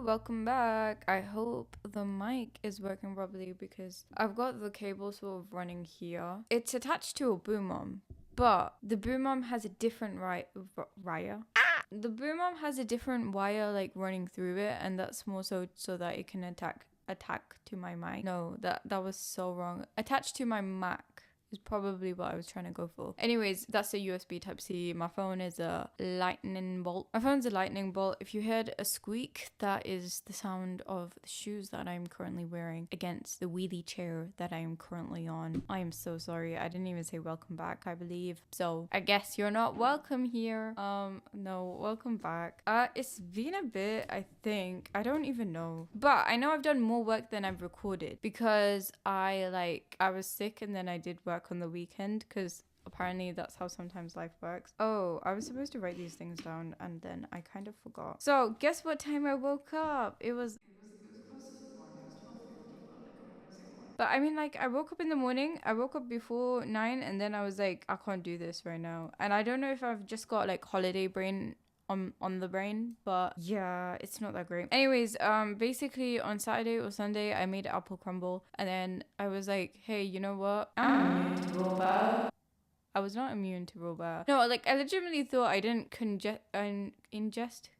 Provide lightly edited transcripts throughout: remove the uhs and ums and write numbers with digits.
welcome back. I hope the mic is working properly because I've got the cable sort of running here. It's attached to a boom arm, but the boom arm has a different wire. The boom arm has a different wire like running through it, and that's more so that it can attack to my mic. No, that was so wrong. Attached to my Mac is probably what I was trying to go for. Anyways, that's a USB Type-C. My phone is a lightning bolt. If you heard a squeak, that is the sound of the shoes that I'm currently wearing against the wheelie chair that I am currently on. I am so sorry. I didn't even say welcome back, I believe. So I guess you're not welcome here. No, welcome back. It's been a bit, I think. I don't even know. But I know I've done more work than I've recorded because I was sick and then I did work on the weekend because apparently that's how sometimes life works. Oh, I was supposed to write these things down and then I kind of forgot. So guess what time I woke up? It was close to 1. It was 12:50, but like I'm not gonna say 1. But I mean, like, I woke up in the morning. I woke up before 9 and then I was like, I can't do this right now. And I don't know if I've just got like holiday brain on the brain, but yeah, it's not that great. Anyways, basically on Saturday or Sunday I made apple crumble and then I was like, hey, you know what, I'm immune to raw bear. I was not immune to raw bear. No, like I legitimately thought I didn't congestion.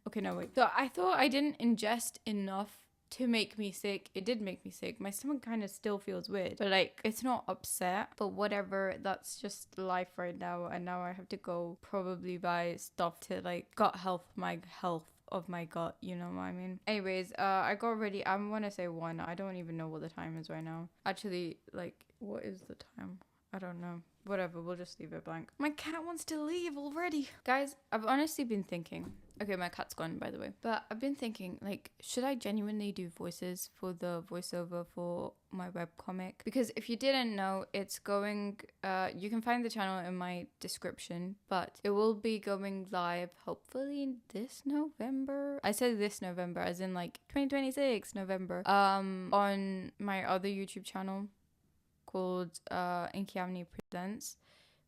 Okay, no, wait. So I thought I didn't ingest enough to make me sick. It did make me sick. My stomach kind of still feels weird, but like it's not upset, but whatever, that's just life right now. And now I have to go probably buy stuff to like my health of my gut, you know what I mean? Anyways, I got ready. I want to say 1. I don't even know what the time is right now. Actually, like, what is the time? I don't know. Whatever, we'll just leave it blank. My cat wants to leave already. Guys, I've honestly been thinking. Okay, my cat's gone, by the way. But I've been thinking, like, should I genuinely do voices for the voiceover for my webcomic? Because if you didn't know, it's going... you can find the channel in my description, but it will be going live, hopefully, this November. I said this November, as in, like, 2026 November. On my other YouTube channel called OKIEE Presents,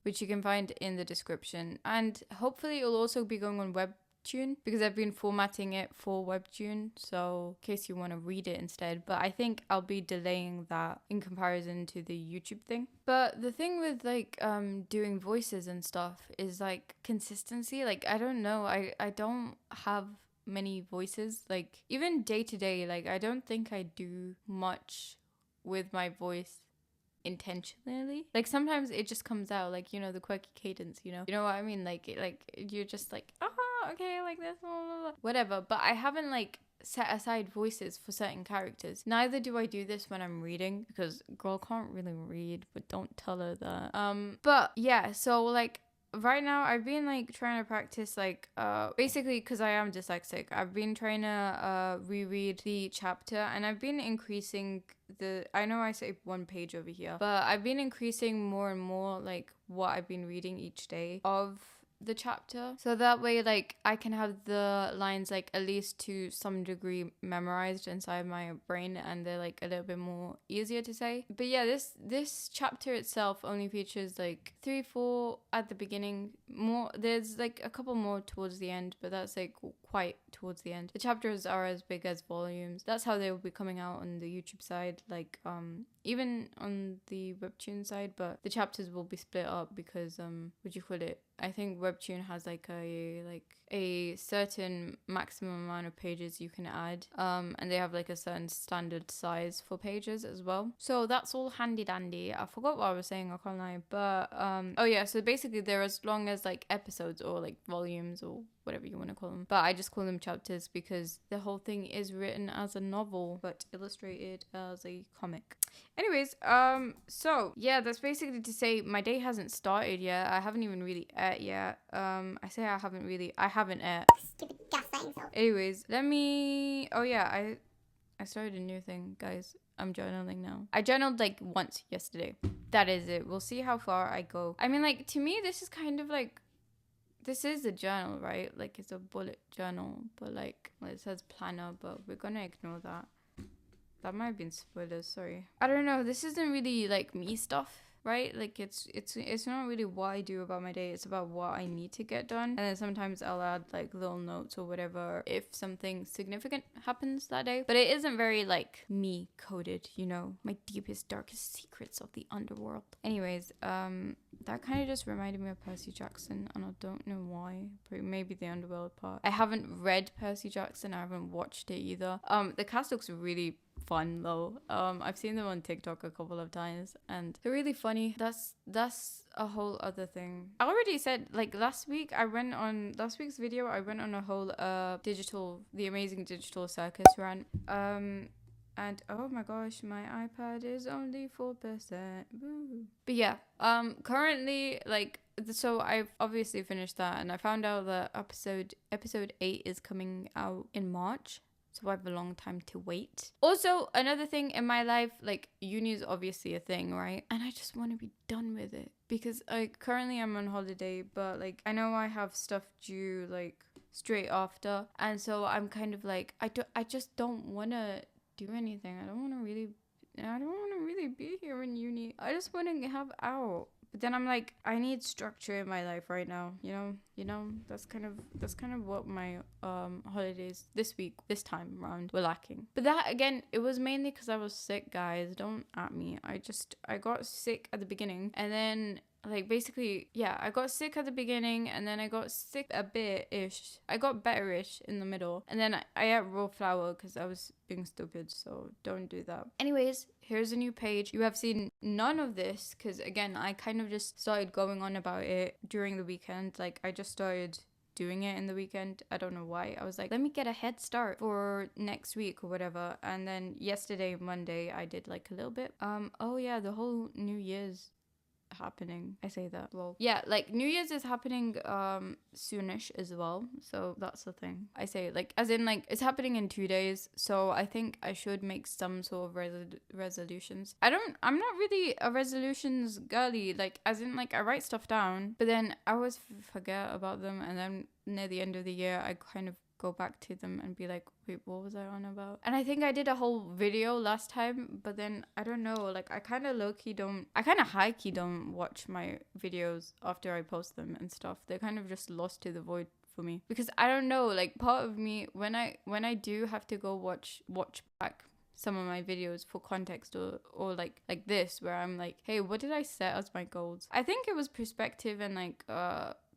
which you can find in the description. And hopefully, it will also be going on webtoon because I've been formatting it for webtoon, so in case you want to read it instead. But I think I'll be delaying that in comparison to the YouTube thing. But the thing with like doing voices and stuff is like consistency. Like I don't know, I don't have many voices. Like even day to day, like I don't think I do much with my voice intentionally. Like sometimes it just comes out, like, you know, the quirky cadence, you know what I mean, like you're just like, okay, like this, blah, blah, blah. Whatever. But I haven't like set aside voices for certain characters. Neither do I do this when I'm reading because girl can't really read, but don't tell her that. But yeah, so like right now I've been like trying to practice like basically because I am dyslexic, I've been trying to reread the chapter and I've been increasing I know I say 1 page over here, but I've been increasing more and more like what I've been reading each day of the chapter, so that way like I can have the lines like at least to some degree memorized inside my brain and they're like a little bit more easier to say. But yeah, this chapter itself only features like 3-4 at the beginning. More, there's like a couple more towards the end, but that's like quite towards the end. The chapters are as big as volumes. That's how they will be coming out on the YouTube side, like even on the webtoon side, but the chapters will be split up because I think webtoon has like a certain maximum amount of pages you can add, and they have like a certain standard size for pages as well. So that's all handy dandy. I forgot what I was saying, I can't lie. But oh yeah, so basically they're as long as like episodes or like volumes or whatever you want to call them, but I just call them chapters because the whole thing is written as a novel but illustrated as a comic. Anyways, so yeah, that's basically to say my day hasn't started yet. I haven't even really ate yet. I haven't ate. Stupid gaslighting self. Anyways, I started a new thing, guys. I'm journaling now. I journaled like once yesterday. That is it. We'll see how far I go. I mean, like, to me, this is kind of like, this is a journal, right? Like, it's a bullet journal, but like, well, it says planner, but we're gonna ignore that. That might have been spoilers, sorry. I don't know, this isn't really like me stuff. right? Like it's not really what I do about my day, it's about what I need to get done. And then sometimes I'll add like little notes or whatever if something significant happens that day, but it isn't very like me coded, you know, my deepest darkest secrets of the underworld. Anyways, that kind of just reminded me of Percy Jackson, and I don't know why, but maybe the underworld part. I haven't read Percy Jackson, I haven't watched it either. The cast looks really fun though. I've seen them on TikTok a couple of times and they're really funny. That's a whole other thing. I already said, like last week's video I went on a whole the Amazing Digital Circus rant. And oh my gosh, my iPad is only 4%. Woo. But yeah, currently, like, so I've obviously finished that, and I found out that episode 8 is coming out in March. So I have a long time to wait. Also, another thing in my life, like uni is obviously a thing, right? And I just want to be done with it because currently I'm on holiday, but like I know I have stuff due like straight after, and so I'm kind of like I just don't want to do anything. I don't want to really be here in uni. I just want to have out. But then I'm like, I need structure in my life right now, you know, that's kind of what my holidays this time around were lacking. But that again, it was mainly because I was sick, guys. Don't at me. I got sick at the beginning, and then like basically, yeah, I got sick at the beginning, and then I got sick a bit-ish. I got better-ish in the middle, and then I ate raw flour because I was being stupid, so don't do that. Anyways, here's a new page. You have seen none of this because again, I kind of just started going on about it during the weekend. Like I just started doing it in the weekend. I don't know why. I was like, let me get a head start for next week or whatever. And then yesterday, Monday, I did like a little bit. Oh yeah, the whole New Year's happening. I say that. Well, yeah, like New Year's is happening soonish as well, so that's the thing. I say like as in like it's happening in 2 days, so I think I should make some sort of resolutions. I'm not really a resolutions girly, like as in like I write stuff down, but then I always forget about them, and then near the end of the year I kind of go back to them and be like, wait, what was I on about? And I think I did a whole video last time, but then I don't know, like I kind of high-key don't watch my videos after I post them and stuff. They're kind of just lost to the void for me, because I don't know, like part of me, when I do have to go watch back some of my videos for context or like this, where I'm like, hey, what did I set as my goals? I think it was perspective and like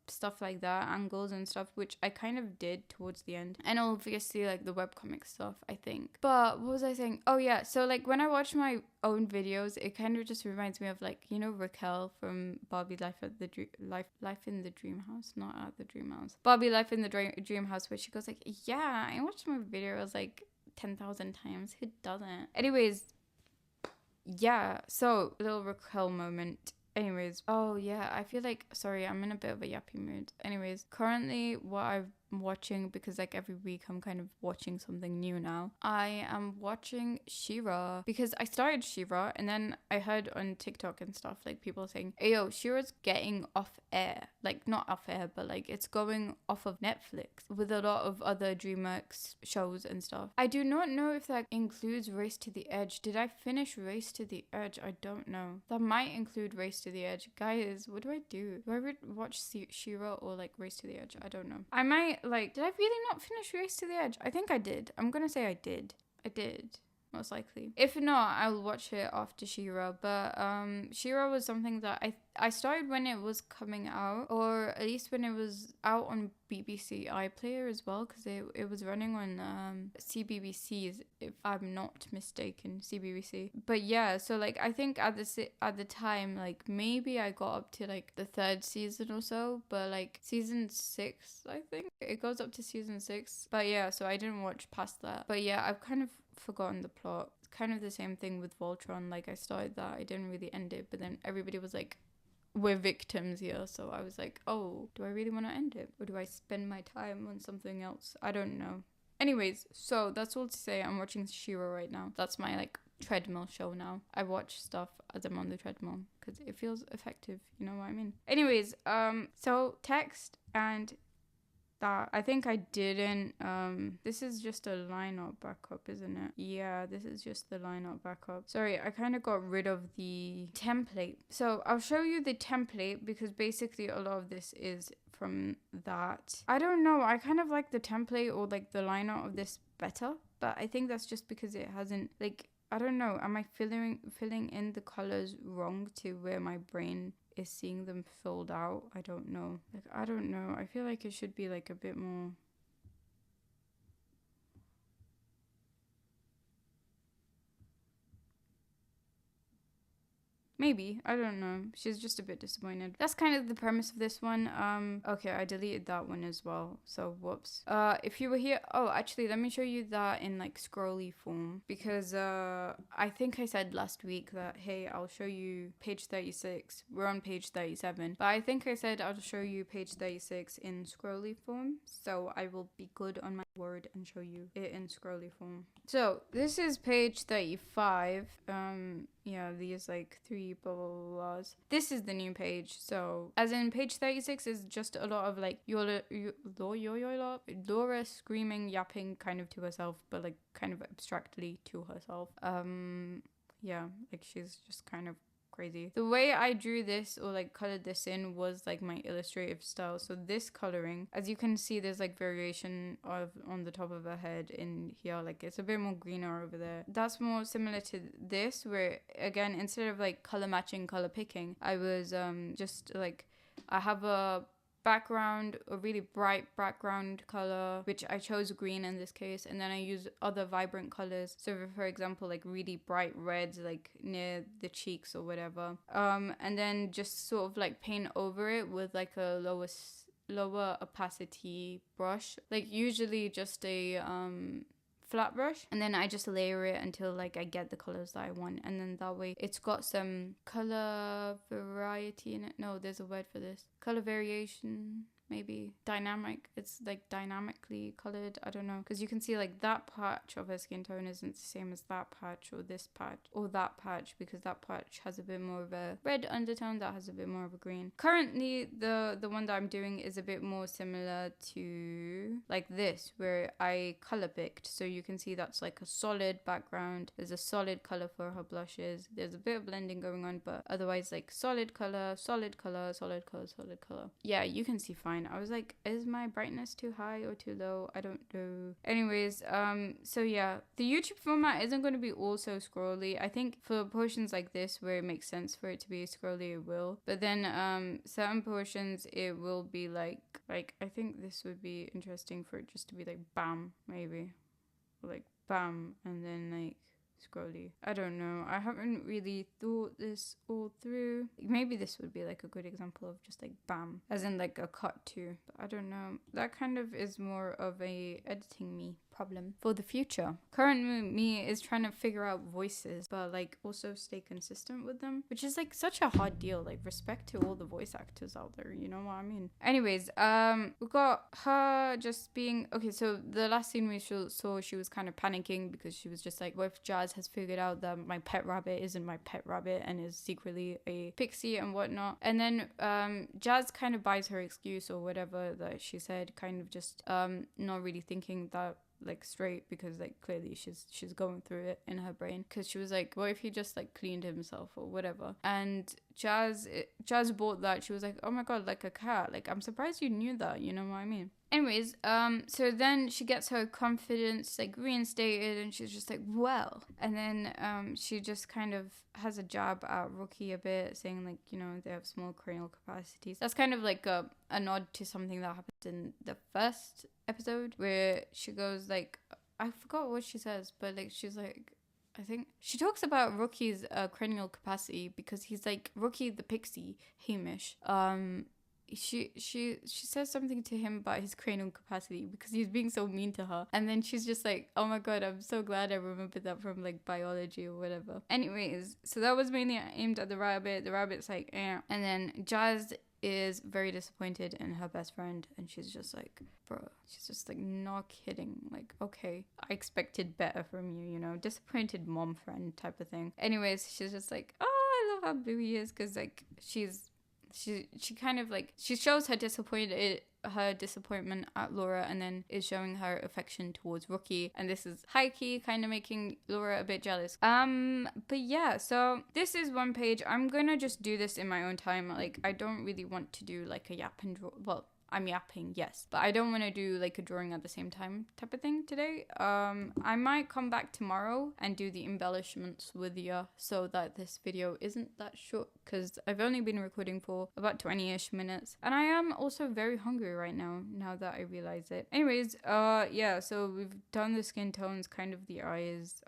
stuff like that, angles and stuff, which I kind of did towards the end, and obviously like the webcomic stuff, I think. But what was I saying? Oh yeah, so like when I watch my own videos, it kind of just reminds me of like, you know, Raquel from Barbie Life in the Dream House, not at the Dream House, Barbie Life in the Dream House, where she goes like, yeah, I watched my videos like 10,000 times. Who doesn't? Anyways, yeah, so little Raquel moment. Anyways, oh yeah, I feel like, sorry, I'm in a bit of a yappy mood. Anyways, currently what I'm watching, because like every week I'm kind of watching something new now, I am watching She-Ra, because I started She-Ra and then I heard on TikTok and stuff like people saying, ayo, She-Ra's getting off air, like not off air, but like it's going off of Netflix with a lot of other DreamWorks shows and stuff. I do not know if that includes Race to the Edge. Did I finish Race to the Edge? I don't know. That might include Race to the Edge. Guys, what do I do? Do I watch She-Ra or like Race to the Edge? I don't know. I might like, did I really not finish Race to the Edge? I think I did. I'm gonna say I did. I did, most likely. If not, I'll watch it after She-Ra. But She-Ra was something that I started when it was coming out, or at least when it was out on BBC iPlayer as well, because it was running on CBBC's, if I'm not mistaken, CBBC. But yeah, so like I think at the time, like maybe I got up to like the 3rd season or so, but like season 6, I think it goes up to season 6. But yeah, so I didn't watch past that. But yeah, I've kind of forgotten the plot. It's kind of the same thing with Voltron. Like I started that, I didn't really end it, but then everybody was like, we're victims here, so I was like, oh, do I really want to end it, or do I spend my time on something else? I don't know. Anyways, so that's all to say. I'm watching She-Ra right now. That's my like treadmill show now. I watch stuff as I'm on the treadmill because it feels effective, you know what I mean? Anyways, so text, and that. I think I didn't, this is just a line art backup, isn't it? Yeah, this is just the line art backup. Sorry, I kind of got rid of the template. So I'll show you the template because basically a lot of this is from that. I don't know, I kind of like the template or like the line art of this better, but I think that's just because it hasn't, like, I don't know, am I filling in the colors wrong to where my brain is seeing them filled out? I don't know. Like, I don't know. I feel like it should be like a bit more. Maybe. I don't know. She's just a bit disappointed. That's kind of the premise of this one. Okay, I deleted that one as well. So, whoops. If you were here... Oh, actually, let me show you that in, like, scrolly form. Because, I think I said last week that, hey, I'll show you page 36. We're on page 37. But I think I said I'll show you page 36 in scrolly form. So, I will be good on my word and show you it in scrolly form. So, this is page 35. Yeah, these like 3 blah blah blahs. This is the new page. So, as in page 36 is just a lot of like Laura screaming, yapping kind of to herself, but like kind of abstractly to herself. Yeah, like she's just kind of crazy. The way I drew this or like colored this in was like my illustrative style. So this coloring, as you can see, there's like variation of on the top of her head in here. Like it's a bit more greener over there. That's more similar to this, where again, instead of like color matching, color picking, I was just like, I have a background, a really bright background color, which I chose green in this case, and then I use other vibrant colors. So for example, like really bright reds like near the cheeks or whatever, and then just sort of like paint over it with like a lower opacity brush, like usually just a flat brush, and then I just layer it until like I get the colors that I want, and then that way it's got some color variety in it. No, there's a word for this. Color variation, maybe. Dynamic. It's like dynamically colored. I don't know, because you can see like that patch of her skin tone isn't the same as that patch or this patch or that patch, because that patch has a bit more of a red undertone, that has a bit more of a green. Currently the one that I'm doing is a bit more similar to like this, where I color picked. So you can see that's like a solid background, there's a solid color for her blushes, there's a bit of blending going on, but otherwise like solid color, solid color, solid color, solid color. Yeah, you can see fine. I was like, is my brightness too high or too low? I don't know. Anyways, so yeah, the YouTube format isn't going to be also scrolly. I think for portions like this where it makes sense for it to be scrolly, it will. But then certain portions it will be like I think this would be interesting for it just to be like bam, maybe. Or like bam, and then like scrolly. I don't know. I haven't really thought this all through. Maybe this would be like a good example of just like bam, as in like a cut too. But I don't know. That kind of is more of a editing me problem for the future. Current me is trying to figure out voices, but like also stay consistent with them, which is like such a hard deal. Like respect to all the voice actors out there, you know what I mean? Anyways, we got her just being okay. So the last scene we saw, she was kind of panicking because she was just like, what if Jazz has figured out that my pet rabbit isn't my pet rabbit and is secretly a pixie and whatnot? And then Jazz kind of buys her excuse or whatever that she said, kind of just not really thinking that like straight, because like clearly she's going through it in her brain, because she was like, what if he just like cleaned himself or whatever? And Jazz bought that. She was like, oh my god, like a cat, like I'm surprised you knew that, you know what I mean? Anyways, so then she gets her confidence like reinstated, and she's just like, well, and then she just kind of has a jab at Rookie a bit, saying like, you know, they have small cranial capacities. That's kind of like a nod to something that happened in the first episode, where she goes like, I forgot what she says, but like she's like, I think she talks about Rookie's cranial capacity, because he's like, Rookie the pixie, Hamish, she says something to him about his cranial capacity because he's being so mean to her, and then she's just like, oh my god, I'm so glad I remembered that from like biology or whatever. Anyways, so that was mainly aimed at the rabbit's like eh. And then Jazz is very disappointed in her best friend, and she's just like, bro, she's just like, not kidding, like, okay, I expected better from you, you know, disappointed mom friend type of thing. Anyways, she's just like, oh, I love how blue he is, because like she kind of like, she shows her disappointed her disappointment at Laura and then is showing her affection towards Rookie, and this is high-key kind of making Laura a bit jealous. But yeah, so this is one page. I'm gonna just do this in my own time. Like, I don't really want to do like a yap and draw. Well, I'm yapping, yes, but I don't want to do like a drawing at the same time type of thing today. I might come back tomorrow and do the embellishments with you so that this video isn't that short, because I've only been recording for about 20-ish minutes, and I am also very hungry right now that I realize it. Anyways, yeah, so we've done the skin tones, kind of the eyes.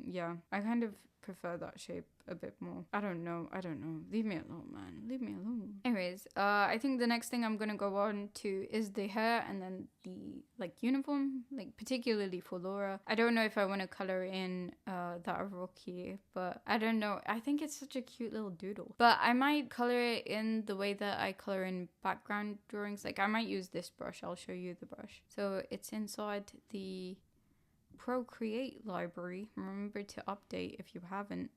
Yeah, I kind of prefer that shape a bit more. I don't know. Leave me alone, man. Leave me alone. Anyways, I think the next thing I'm gonna go on to is the hair and then the like uniform, like particularly for Laura. I don't know if I want to color in that of Rookie, but I don't know. I think it's such a cute little doodle. But I might color it in the way that I color in background drawings. Like, I might use this brush. I'll show you the brush. So it's inside the Procreate library. Remember to update if you haven't.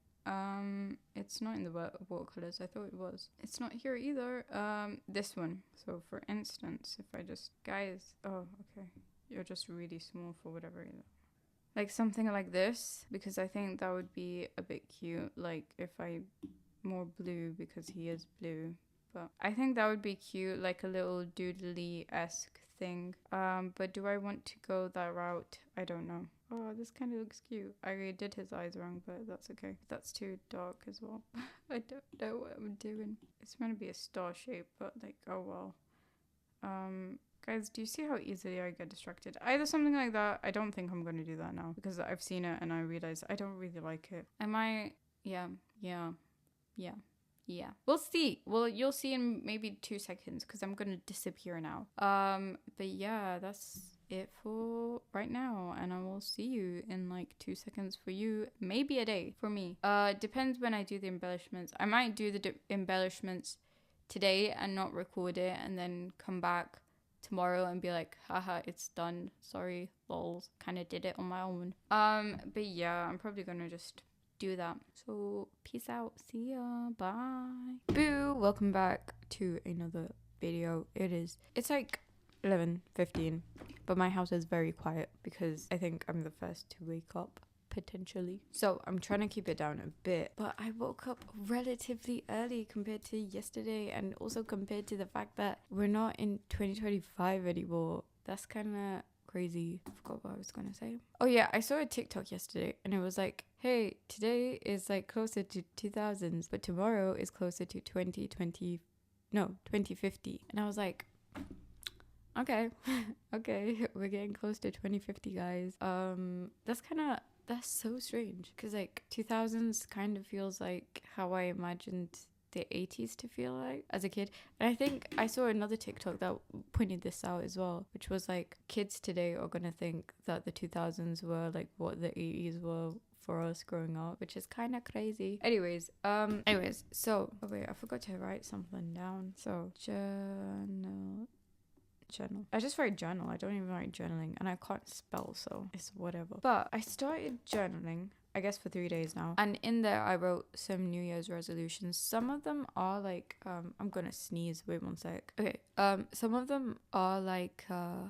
It's not in the watercolors. I thought it was. It's not here either. This one. So for instance, if I just, guys, oh, okay, you're just really small for whatever reason. Like something like this, because I think that would be a bit cute. Like if I more blue, because he is blue. But I think that would be cute, like a little doodly-esque thing. But do I want to go that route? I don't know. Oh, this kind of looks cute. I did his eyes wrong, but that's okay. That's too dark as well. I don't know what I'm doing. It's meant to be a star shape, but like, oh well. Guys, do you see how easily I get distracted? Either something like that. I don't think I'm going to do that now, because I've seen it and I realize I don't really like it. I might, yeah. We'll see. Well, you'll see in maybe 2 seconds, because I'm going to disappear now. But yeah, that's it for right now, and I will see you in like 2 seconds for you, maybe a day for me. Depends when I do the embellishments. I might do the embellishments today and not record it, and then come back tomorrow and be like, haha, it's done, sorry, lols, kind of did it on my own. But yeah, I'm probably gonna just do that. So peace out, see ya, bye. Boo, welcome back to another video. It's like 11:15, but my house is very quiet because I think I'm the first to wake up, potentially. So I'm trying to keep it down a bit, but I woke up relatively early compared to yesterday, and also compared to the fact that we're not in 2025 anymore. That's kind of crazy. I forgot what I was gonna say. Oh yeah, I saw a TikTok yesterday and it was like, hey, today is like closer to 2000s, but tomorrow is closer to 2050. And I was like, okay, okay, we're getting close to 2050, guys. That's so strange, because like 2000s kind of feels like how I imagined the 80s to feel like as a kid. And I think I saw another TikTok that pointed this out as well, which was like, kids today are gonna think that the 2000s were like what the 80s were for us growing up, which is kind of crazy. Anyways, so oh wait, I forgot to write something down. So journal. I just write journal. I don't even write journaling, and I can't spell, so it's whatever. But I started journaling, I guess, for 3 days now, and in there I wrote some New Year's resolutions. Some of them are like I'm gonna sneeze, wait one sec. Okay, some of them are like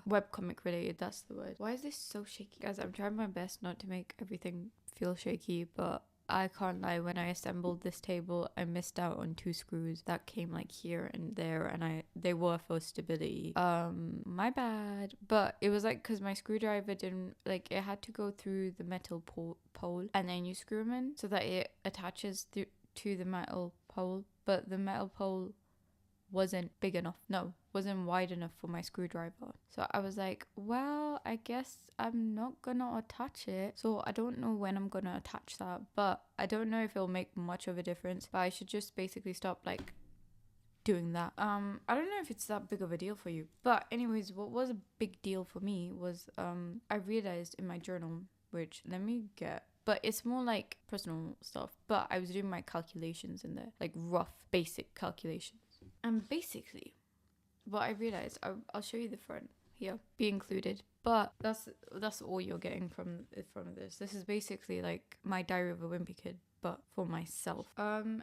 webcomic related, that's the word. Why is this so shaky, guys? I'm trying my best not to make everything feel shaky, but I can't lie, when I assembled this table, I missed out on 2 screws that came like here and there, and they were for stability. My bad. But it was like, because my screwdriver didn't, like, it had to go through the metal pole, and then you screw them in so that it attaches to the metal pole, but the metal pole wasn't big enough. No, wasn't wide enough for my screwdriver. So I was like, well, I guess I'm not gonna attach it. So I don't know when I'm gonna attach that, but I don't know if it'll make much of a difference, but I should just basically stop like doing that. I don't know if it's that big of a deal for you, but anyways, what was a big deal for me was I realized in my journal, which let me get, but it's more like personal stuff, but I was doing my calculations in there, like rough basic calculations. And basically, what I realized, I'll show you the front here, be included. But that's all you're getting from this. This is basically like my Diary of a Wimpy Kid, but for myself.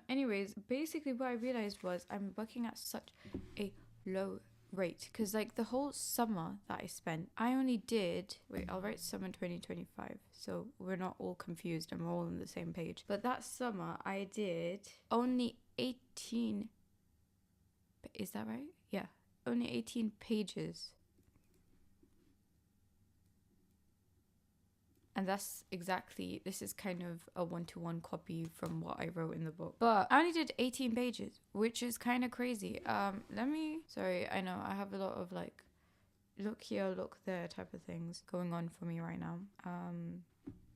Anyways, basically what I realized was I'm working at such a low great because like the whole summer that I spent, I only did, wait, I'll write summer 2025 so we're not all confused and we're all on the same page. But that summer I did only 18, is that right? Yeah, only 18 pages. And that's exactly, this is kind of a one-to-one copy from what I wrote in the book. But I only did 18 pages, which is kind of crazy. Sorry, I know I have a lot of like, look here, look there type of things going on for me right now.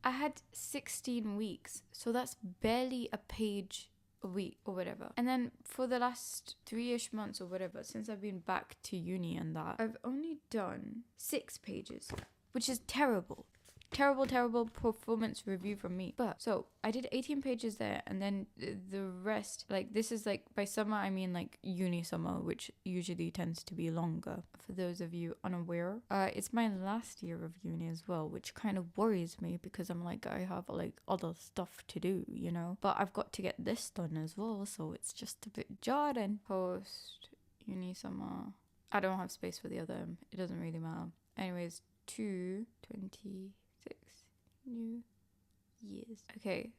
I had 16 weeks, so that's barely a page a week or whatever. And then for the last 3-ish months or whatever, since I've been back to uni and that, I've only done 6 pages, which is terrible. Terrible performance review from me. But so I did 18 pages there, and then the rest, like this is like by summer I mean like uni summer, which usually tends to be longer. For those of you unaware, it's my last year of uni as well, which kind of worries me because I'm like, I have like other stuff to do, you know, but I've got to get this done as well, so it's just a bit jarring. Post uni summer, I don't have space for the other, it doesn't really matter. Anyways, 226 new years. Okay,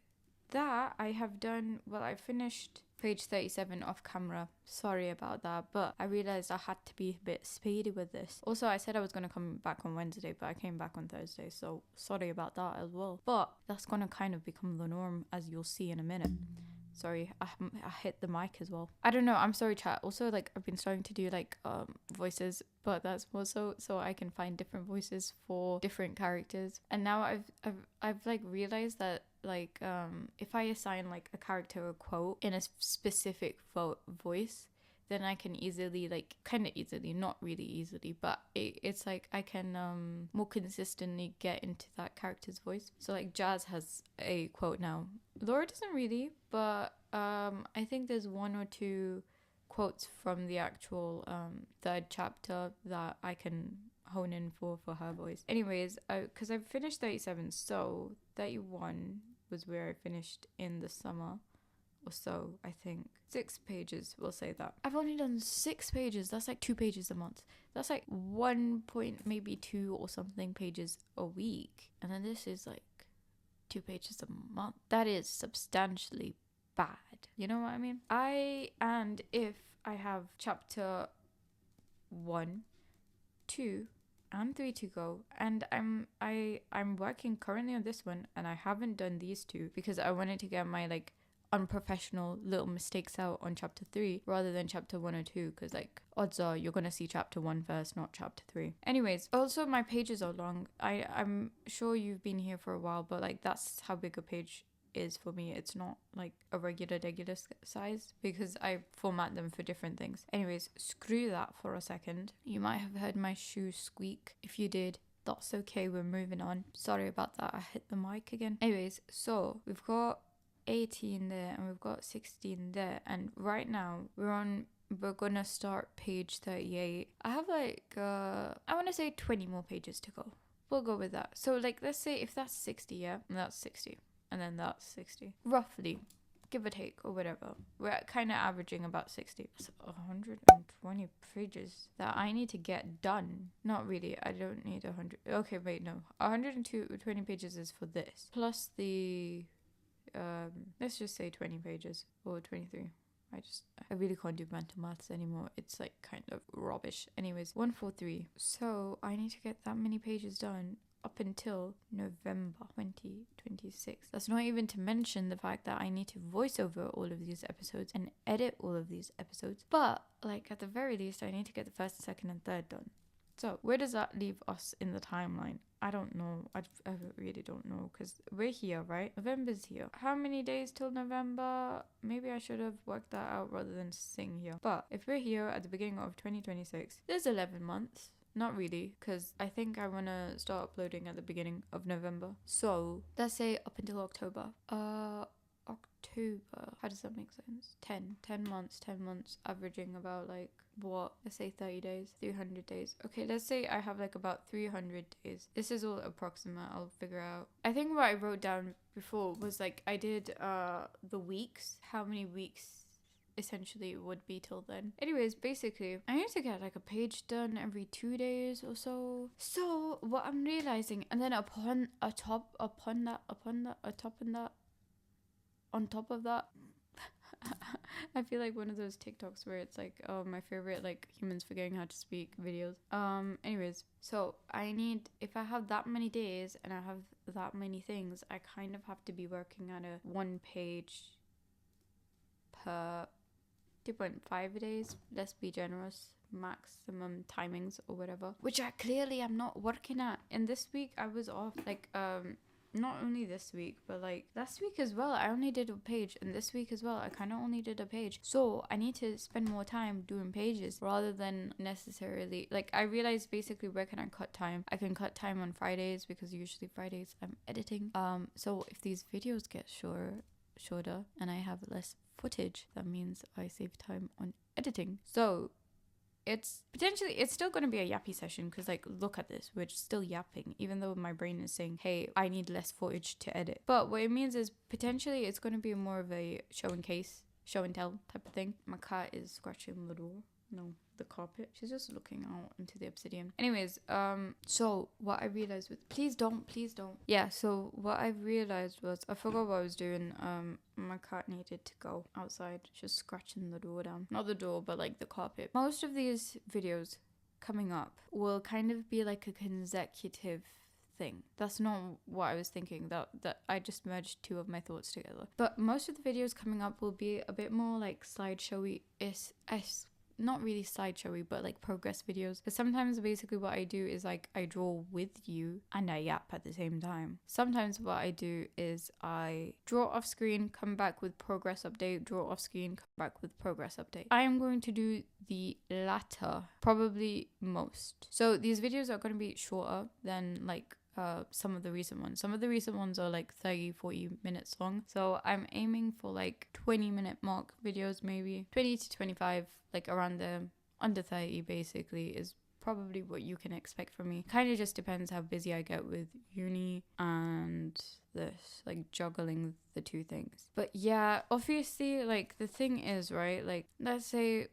that I have done. Well, I finished page 37 off camera. Sorry about that, but I realized I had to be a bit speedy with this. Also, I said I was going to come back on Wednesday, but I came back on Thursday, so sorry about that as well. But that's going to kind of become the norm, as you'll see in a minute. Sorry, I hit the mic as well. I don't know, I'm sorry chat. Also, like, I've been starting to do like voices, but that's more so I can find different voices for different characters. And now I've like realized that like if I assign like a character a quote in a specific voice, then I can easily, like, kind of easily, not really easily, but it's like I can more consistently get into that character's voice. So like Jazz has a quote now. Laura doesn't really, but I think there's 1 or 2 quotes from the actual 3rd chapter that I can hone in for her voice. Anyways, because I've finished 37, so 31 was where I finished in the summer. Or so, I think. 6 pages, we'll say that. I've only done 6 pages. That's like 2 pages a month. That's like 1 point, maybe 2 or something pages a week. And then this is like 2 pages a month. That is substantially bad. You know what I mean? And if I have chapter 1, 2, and 3 to go, and I'm working currently on this one, and I haven't done these 2 because I wanted to get my like unprofessional little mistakes out on chapter 3 rather than chapter 1 or 2, because like odds are you're gonna see chapter 1 first, not chapter 3. Anyways, also my pages are long. I'm sure you've been here for a while, but like that's how big a page is for me. It's not like a regular size because I format them for different things. Anyways, screw that for a second. You might have heard my shoe squeak. If you did, that's okay, we're moving on. Sorry about that, I hit the mic again. Anyways, so we've got 18 there and we've got 16 there, and right now we're gonna start page 38. I have like I want to say 20 more pages to go. We'll go with that. So like, let's say if that's 60, yeah, and that's 60, and then that's 60, roughly, give or take or whatever. We're kind of averaging about 60. That's 120 pages that I need to get done. Not really, I don't need 100. Okay, wait, no, 120 pages is for this plus the let's just say 20 pages or 23. I really can't do mental maths anymore. It's like kind of rubbish. Anyways, 143. So I need to get that many pages done up until November 2026. That's not even to mention the fact that I need to voice over all of these episodes and edit all of these episodes. But like at the very least, I need to get the 1st, 2nd, and 3rd done. So where does that leave us in the timeline? I don't know. I really don't know, because we're here, right? November's here. How many days till November? Maybe I should have worked that out rather than sitting here. But if we're here at the beginning of 2026, there's 11 months. Not really, because I think I want to start uploading at the beginning of November. So let's say up until October. October. How does that make sense? 10 months, averaging about like, what, let's say 30 days, 300 days. Okay, let's say I have like about 300 days. This is all approximate, I'll figure out. I think what I wrote down before was like, I did the weeks, how many weeks essentially would be till then. Anyways, basically, I need to get like a page done every 2 days or so. So what I'm realizing, and then on top of that, I feel like one of those TikToks where it's like, oh, my favorite like humans forgetting how to speak videos. Anyways, so I need, if I have that many days and I have that many things, I kind of have to be working at a 1 page per 2.5 days. Let's be generous. Maximum timings or whatever, which I clearly am not working at. And this week I was off, like not only this week but like last week as well. I only did a page, and this week as well I kind of only did a page. So I need to spend more time doing pages rather than necessarily, like, I realized basically where can I cut time. I can cut time on Fridays because usually Fridays I'm editing. So if these videos get shorter and I have less footage, that means I save time on editing. So it's still going to be a yappy session because, like, look at this, we're still yapping even though my brain is saying, hey, I need less footage to edit. But what it means is potentially it's going to be more of a show and tell type of thing. My cat is scratching the door. No, the carpet. She's just looking out into the obsidian. Anyways, so what I realized was, please don't. Yeah, so what I realized was, I forgot what I was doing. My cat needed to go outside. Just scratching the door down. Not the door, but like the carpet. Most of these videos coming up will kind of be like a consecutive thing. That's not what I was thinking. That I just merged two of my thoughts together. But most of the videos coming up will be a bit more like slideshowy. Not really slideshowy, but like progress videos. Because sometimes basically what I do is like I draw with you and I yap at the same time. Sometimes what I do is I draw off screen, come back with progress update, draw off screen, come back with progress update. I am going to do the latter probably most. So these videos are going to be shorter than like some of the recent ones are like 30-40 minutes long, so I'm aiming for like 20-minute mark videos, maybe 20 to 25, like around the under 30 basically is probably what you can expect from me. Kind of just depends how busy I get with uni and this, like juggling the two things. But yeah, obviously, like the thing is, right, like let's say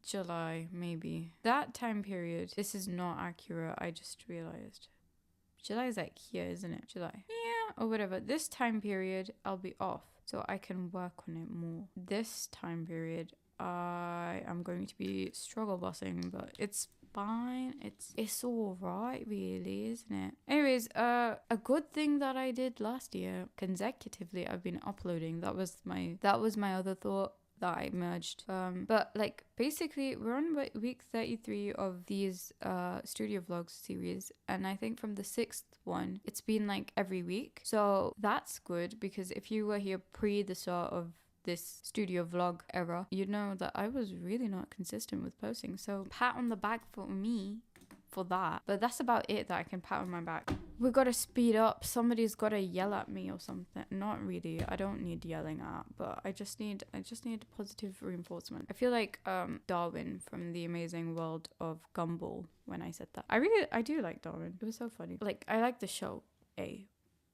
July, maybe that time period, this is not accurate, I just realized July is like here, isn't it? July. Yeah, or whatever. This time period, I'll be off, so I can work on it more. This time period, I am going to be struggle bossing, but it's fine. It's all right, really, isn't it? Anyways, a good thing that I did last year, consecutively, I've been uploading. That was my other thought that I merged. But like basically we're on week 33 of these studio vlogs series, and I think from the 6th one it's been like every week, so that's good, because if you were here pre the start of this studio vlog era, you know that I was really not consistent with posting, so pat on the back for me for that. But that's about it that I can pat on my back. We gotta speed up. Somebody's gotta yell at me or something. Not really, I don't need yelling at, but I just need positive reinforcement. I feel like Darwin from The Amazing World of Gumball when I said that. I do like Darwin. It was so funny. Like, I like the show,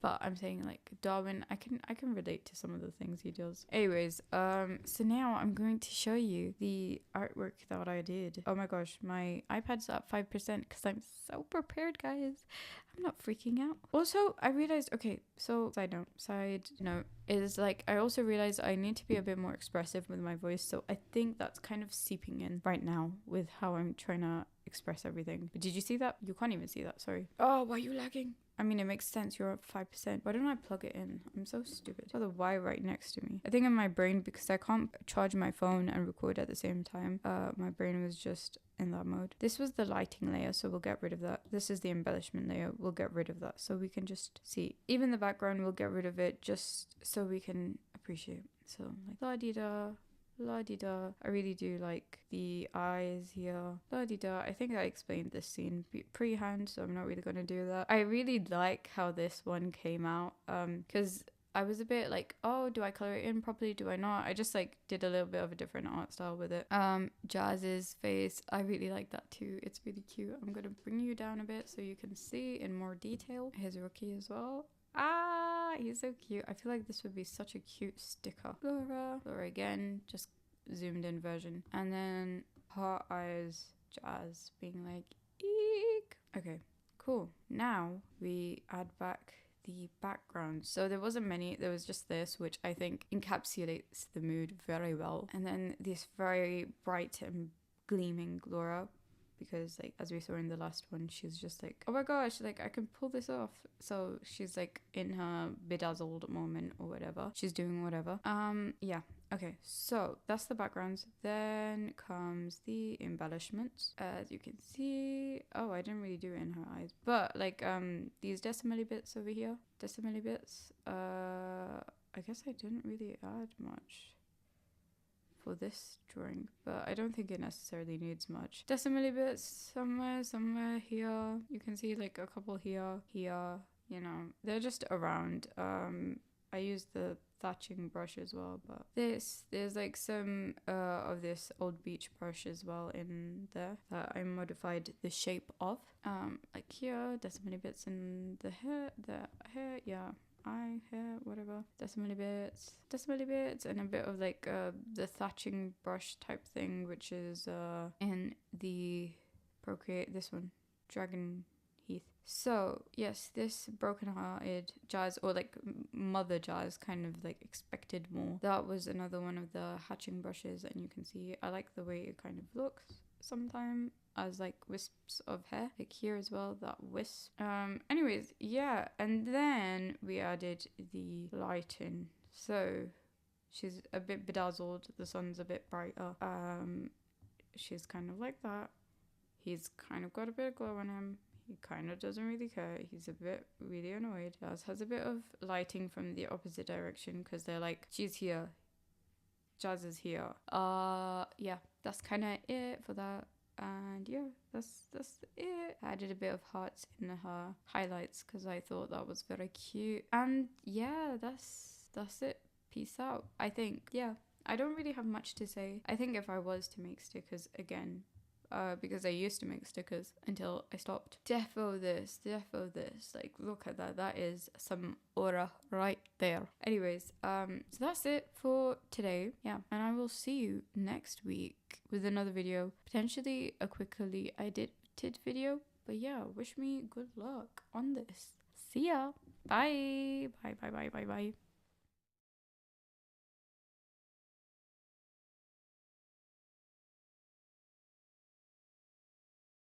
but I'm saying like Darwin, I can relate to some of the things he does. Anyways, so now I'm going to show you the artwork that I did. Oh my gosh, my iPad's at 5% because I'm so prepared, guys. I'm not freaking out. Also, I realized, okay, so side note is like, I also realized I need to be a bit more expressive with my voice. So I think that's kind of seeping in right now with how I'm trying to express everything. But did you see that? You can't even see that, sorry. Oh, why are you lagging? I mean, it makes sense, you're at 5%. Why don't I plug it in? I'm so stupid. Oh, the Y right next to me. I think in my brain, because I can't charge my phone and record at the same time, my brain was just in that mode. This was the lighting layer, so we'll get rid of that. This is the embellishment layer, we'll get rid of that so we can just see. Even the background, we'll get rid of it just so we can appreciate. So like la-di-da, la-di-da. I really do like the eyes here. La-di-da. I think I explained this scene pre-hand, so I'm not really going to do that. I really like how this one came out, because I was a bit like, oh, do I color it in properly? Do I not? I just like did a little bit of a different art style with it. Jazz's face, I really like that too. It's really cute. I'm going to bring you down a bit so you can see in more detail. Here's Rookie as well. Ah, he's so cute. I feel like this would be such a cute sticker. Laura again, just zoomed in version. And then Heart Eyes Jazz being like, eek. Okay, cool. Now we add back the background. So there wasn't many, there was just this, which I think encapsulates the mood very well. And then this very bright and gleaming Glora, because like as we saw in the last one, she's just like, oh my gosh, like I can pull this off. So she's like in her bedazzled moment or whatever, she's doing whatever. Yeah, okay, so that's the backgrounds. Then comes the embellishments. As you can see, oh, I didn't really do it in her eyes, but like these decimally bits over here, decimally bits, I guess I didn't really add much for this drawing, but I don't think it necessarily needs much. Decimally bits somewhere here. You can see like a couple here, you know, they're just around. I used the thatching brush as well, but there's like some of this old beach brush as well in there that I modified the shape of. Like here, decimally bits in the hair, yeah. Eye, hair, whatever, decimally bits, and a bit of like the thatching brush type thing, which is in the Procreate, this one, Dragon Heath. So yes, this broken-hearted Jazz, or like mother Jazz, kind of like expected more. That was another one of the hatching brushes, and you can see I like the way it kind of looks sometimes as like wisps of hair, like here as well, that wisp. Anyways, yeah, and then we added the lighting. So she's a bit bedazzled, the sun's a bit brighter. She's kind of like that. He's kind of got a bit of glow on him. He kind of doesn't really care. He's a bit really annoyed. Jazz has a bit of lighting from the opposite direction, because they're like, she's here, Jazz is here. Yeah, that's kind of it for that. And yeah, that's it. I added a bit of hearts in her highlights because I thought that was very cute. And yeah, that's it. Peace out. I think, yeah, I don't really have much to say. I think if I was to make stickers again, because I used to make stickers until I stopped. Defo this. Like, look at that. That is some aura right there. Anyways, so that's it for today. Yeah, and I will see you next week with another video. Potentially a quickly edited video. But yeah, wish me good luck on this. See ya. Bye. Bye.